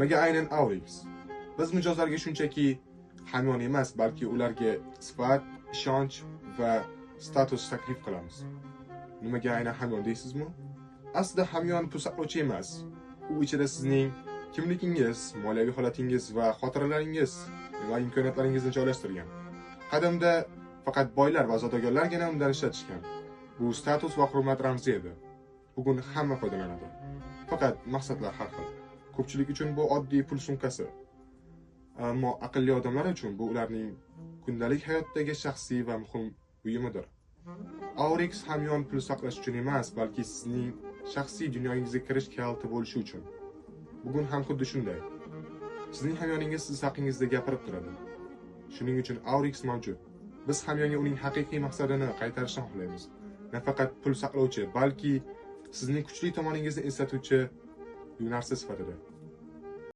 Nimaga aynan Aurex? Biz mijozlarga shunchaki hamyon emas, balki ularga sifat, ishonch va status taklif qilamiz. Nimaga aynan hamyon deysizmi? Aslida hamyon pul saqlovchi emas. U ichida sizning kimligingiz, moliyaviy holatingiz va xotiralaringiz va imkoniyatlaringizni joylashtirgan. Qadimda faqat boylar va zodagonlargina undan ishlatishgan. Bu status va hurmat ramzi edi. Bugun hamma foydalanadi. Faqat maqsadlar har xil. Ko'pchilik uchun bu oddiy pul sumkasi. Ammo aqlli odamlar uchun bu ularning kundalik hayotdagi shaxsiy va muhim buyumidir. Aurex hamyon pul saqlash uchun emas, balki sizning shaxsiy dunyoyingizga kirish kaliti bo'lishi uchun. Bugun ham xuddi shunday. Sizning hamyoningiz siz haqingizda gapirib turadi. Shuning uchun Aurex mavjud. Biz hamyonga uning haqiqiy maqsadini qaytarishni xohlaymiz. Nafaqat pul saqlovchi, balki sizning kuchli tomoningizni eslatuvchi narsa sifatida.